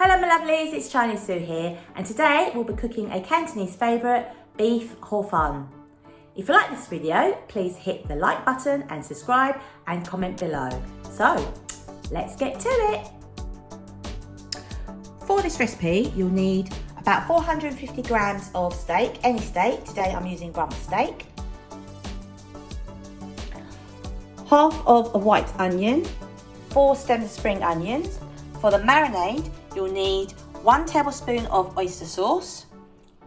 Hello my lovelies, it's Chinese Sue here, and today we'll be cooking a Cantonese favourite, beef hor fun. If you like this video, please hit the like button and subscribe and comment below. So, let's get to it. For this recipe, you'll need about 450 grams of steak, any steak. Today I'm using rump steak. Half of a white onion, 4 stems of spring onions. For the marinade, you'll need 1 tablespoon of oyster sauce,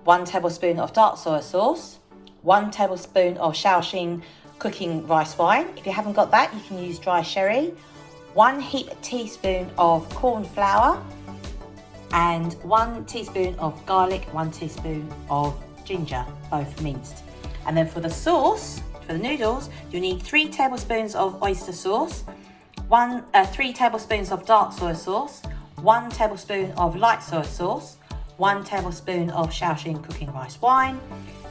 1 tablespoon of dark soy sauce, 1 tablespoon of Shaohsing cooking rice wine. If you haven't got that, you can use dry sherry, 1 heap teaspoon of corn flour, and 1 teaspoon of garlic, 1 teaspoon of ginger, both minced. And then for the sauce, for the noodles, you need 3 tablespoons of oyster sauce, 3 tablespoons of dark soy sauce, 1 tablespoon of light soy sauce, 1 tablespoon of Shaohsing cooking rice wine,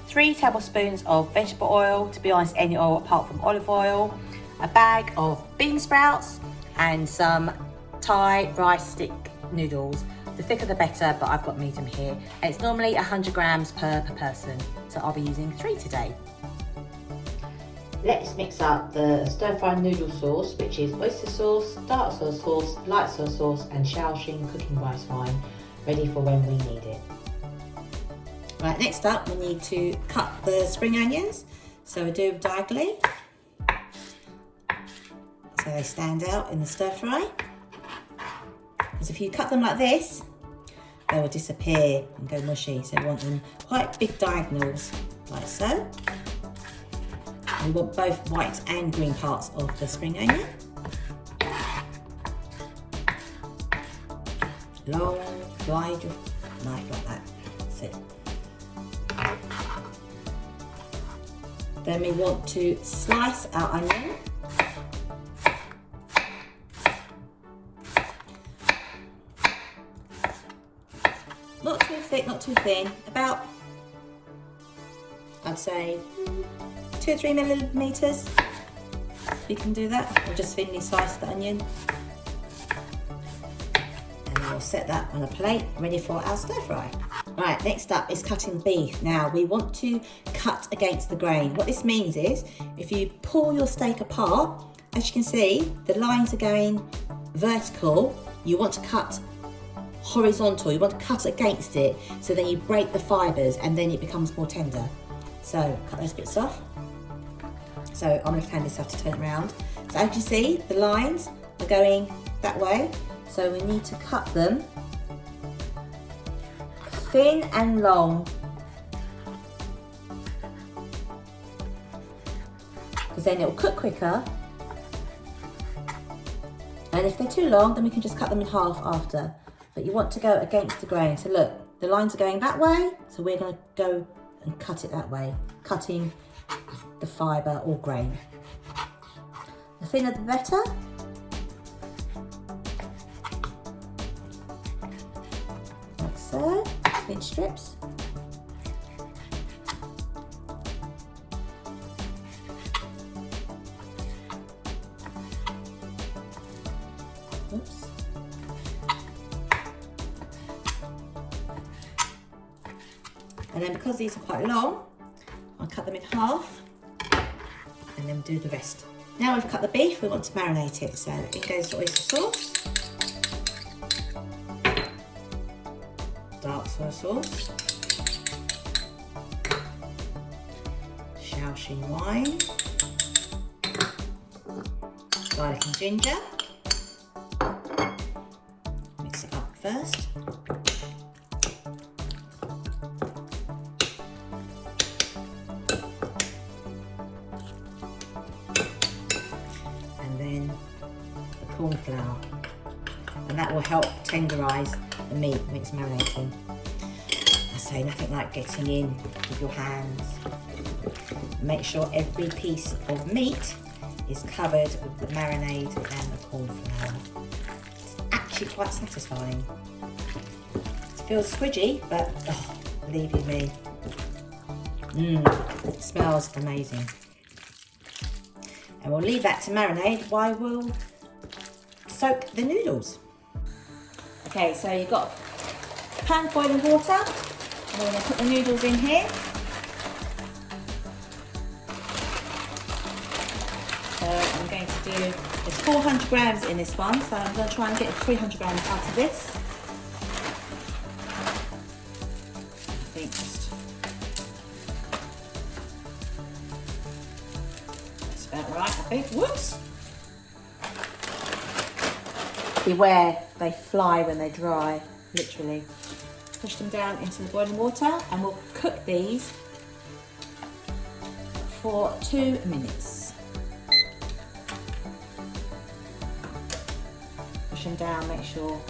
3 tablespoons of vegetable oil, to be honest any oil apart from olive oil, a bag of bean sprouts, and some Thai rice stick noodles. The thicker the better, but I've got medium here. And it's normally 100 grams per person, so I'll be using 3 today. Let's mix up the stir-fry noodle sauce, which is oyster sauce, dark soy sauce, light soy sauce, and Shaohsing cooking rice wine, ready for when we need it. Right, next up we need to cut the spring onions. So we do diagonally, so they stand out in the stir-fry. Because if you cut them like this, they will disappear and go mushy. So we want them quite big diagonals, like so. We want both white and green parts of the spring onion. Long, wide knife like that. That's it. Then we want to slice our onion. Not too thick, not too thin. About, I'd say, 2 or 3 millimeters. You can do that, or just thinly slice the onion. And then we'll set that on a plate, ready for our stir fry. Right, next up is cutting beef. Now we want to cut against the grain. What this means is, if you pull your steak apart, as you can see, the lines are going vertical. You want to cut horizontal, you want to cut against it, so then you break the fibres and then it becomes more tender. So cut those bits off. So I'm going to hand this, have to turn it around. So as you see, the lines are going that way. So we need to cut them thin and long. Because then it will cook quicker. And if they're too long, then we can just cut them in half after. But you want to go against the grain. So look, the lines are going that way. So we're going to go and cut it that way, cutting the fibre or grain. The thinner the better. Like so, thin strips. Oops. And then because these are quite long, I'll cut them in half and then do the rest. Now we've cut the beef, we want to marinate it. So in goes the oyster sauce, dark soy sauce, Shaohsing wine, garlic and ginger. Mix it up first. Corn flour, and that will help tenderise the meat when it's marinating. I say nothing like getting in with your hands. Make sure every piece of meat is covered with the marinade and the corn flour. It's actually quite satisfying. It feels squidgy, but oh, believe you me, it smells amazing. And we'll leave that to marinate while we'll soak the noodles. Okay, so you've got a pan of boiling water, and we're going to put the noodles in here. So I'm going to do, there's 400 grams in this one, so I'm going to try and get 300 grams out of this. I think just, that's about right, I think. Whoops! Beware, they fly when they dry, literally. Push them down into the boiling water and we'll cook these for 2 minutes. Push them down, make sure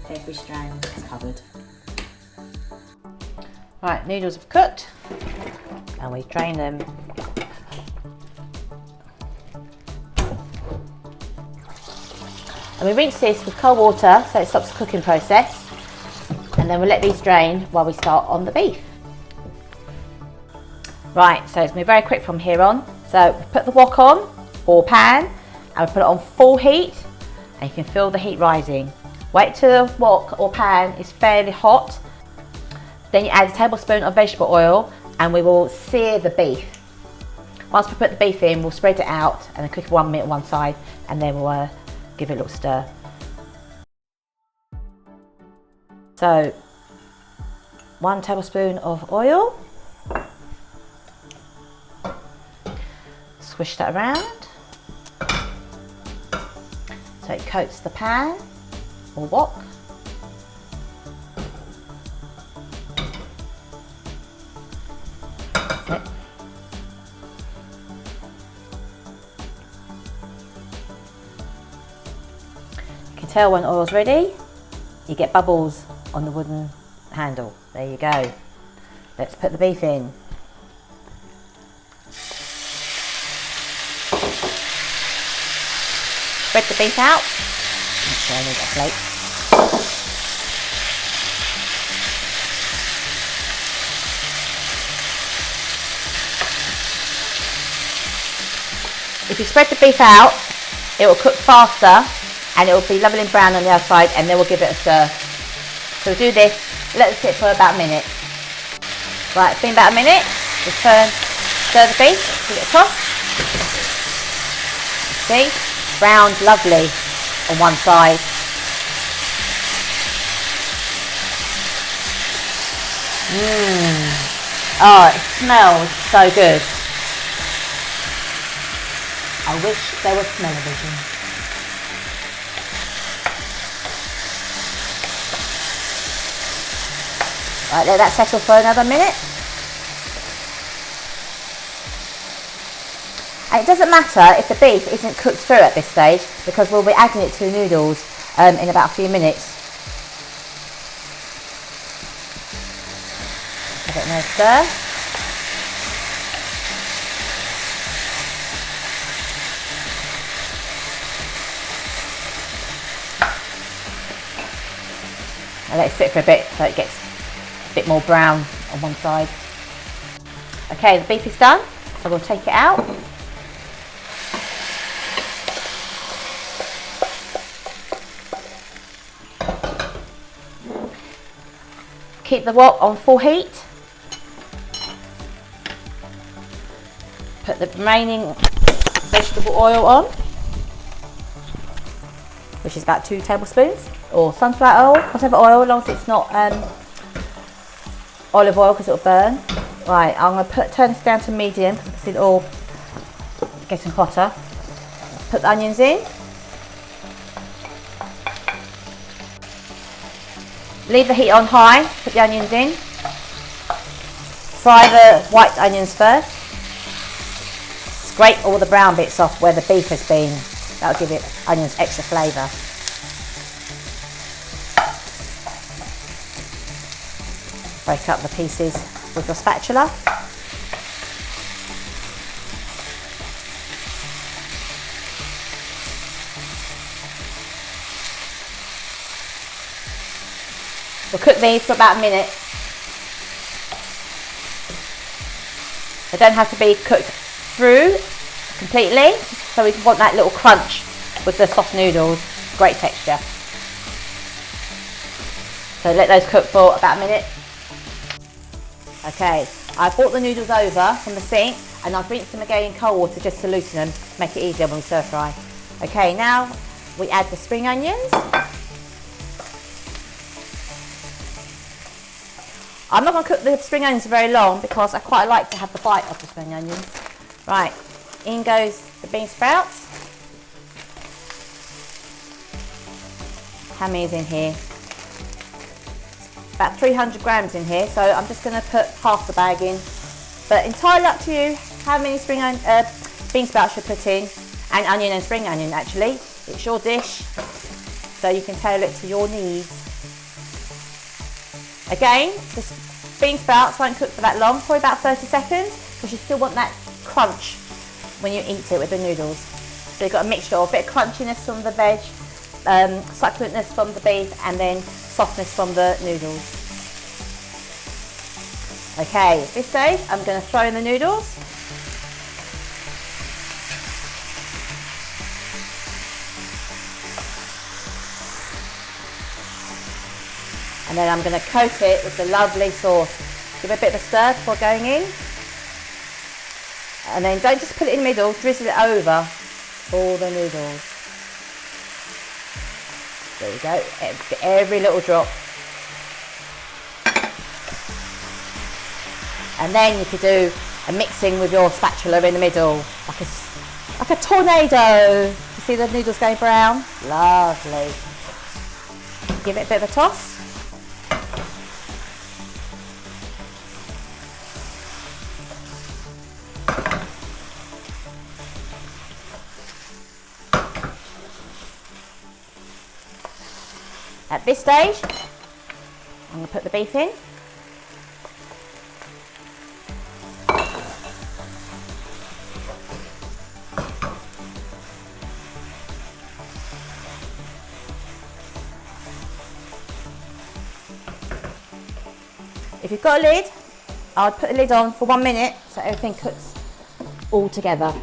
every strand is covered. Right, noodles have cooked and we drain them. And we rinse this with cold water so it stops the cooking process, and then we'll let these drain while we start on the beef. Right, so it's going to be very quick from here on. So we put the wok on, or pan, and we put it on full heat, and you can feel the heat rising. Wait till the wok or pan is fairly hot, then you add a tablespoon of vegetable oil and we will sear the beef. Once we put the beef in, we'll spread it out and then cook it 1 minute on one side, and then we'll give it a little stir. So 1 tablespoon of oil, swish that around so it coats the pan or wok. That's it. You can tell when oil's ready, you get bubbles on the wooden handle. There you go. Let's put the beef in. Spread the beef out. Okay, I need a plate. If you spread the beef out, it will cook faster and it will be lovely and brown on the other side, and then we'll give it a stir. So we'll do this, let it sit for about a minute. Right, it's been about a minute. Just stir the beef, give it a toss. See, browned lovely on one side. Oh, it smells so good. I wish there was smell-o-vision. Right, let that settle for another minute. And it doesn't matter if the beef isn't cooked through at this stage, because we'll be adding it to the noodles in about a few minutes. Give it another stir. And let it sit for a bit so it gets a bit more brown on one side. Okay, the beef is done, so we'll take it out. Keep the wok on full heat. Put the remaining vegetable oil on, which is about 2 tablespoons, or sunflower oil, whatever oil, as long as it's not olive oil, because it'll burn. Right, I'm going to turn this down to medium because I can see it all getting hotter. Put the onions in. Leave the heat on high, put the onions in. Fry the white onions first. Scrape all the brown bits off where the beef has been. That'll give it onions extra flavour. Break up the pieces with your spatula. We'll cook these for about a minute. They don't have to be cooked through completely, so we want that little crunch with the soft noodles. Great texture. So let those cook for about a minute. Okay, I've brought the noodles over from the sink and I've rinsed them again in cold water just to loosen them, make it easier when we stir fry. Okay, now we add the spring onions. I'm not going to cook the spring onions for very long because I quite like to have the bite of the spring onions. Right, in goes the bean sprouts. How many is in here? About 300 grams in here, so I'm just going to put half the bag in. But entirely up to you how many bean sprouts you put in, and onion and spring onion actually. It's your dish, so you can tailor it to your needs. Again, the bean sprouts won't cook for that long, probably about 30 seconds, because you still want that crunch when you eat it with the noodles. So you've got a mixture of a bit of crunchiness from the veg, succulentness from the beef, and then softness from the noodles. Okay, at this stage I'm going to throw in the noodles. And then I'm going to coat it with the lovely sauce. Give it a bit of a stir before going in. And then don't just put it in the middle, drizzle it over all the noodles. There you go, every little drop. And then you could do a mixing with your spatula in the middle, like a tornado. You see the noodles going brown? Lovely. Give it a bit of a toss. At this stage, I'm going to put the beef in. If you've got a lid, I'll put the lid on for 1 minute so everything cooks all together.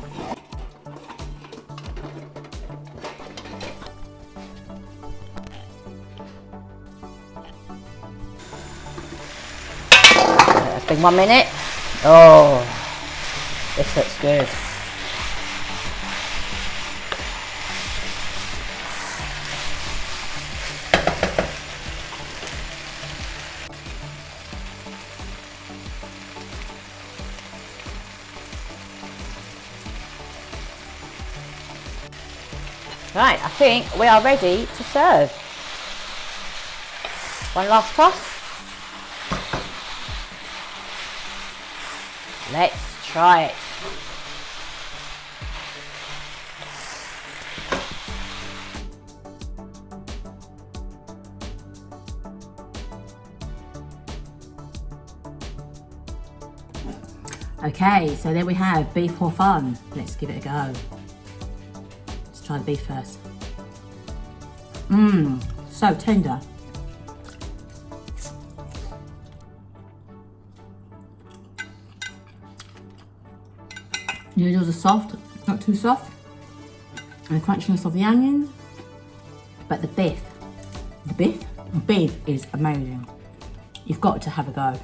It's been 1 minute. Oh, this looks good. Right, I think we are ready to serve. One last toss. Let's try it. Okay, so there we have beef hor fun. Let's give it a go. Let's try the beef first. Mmm, so tender. Noodles are soft, not too soft, and the crunchiness of the onions, but the beef is amazing. You've got to have a go.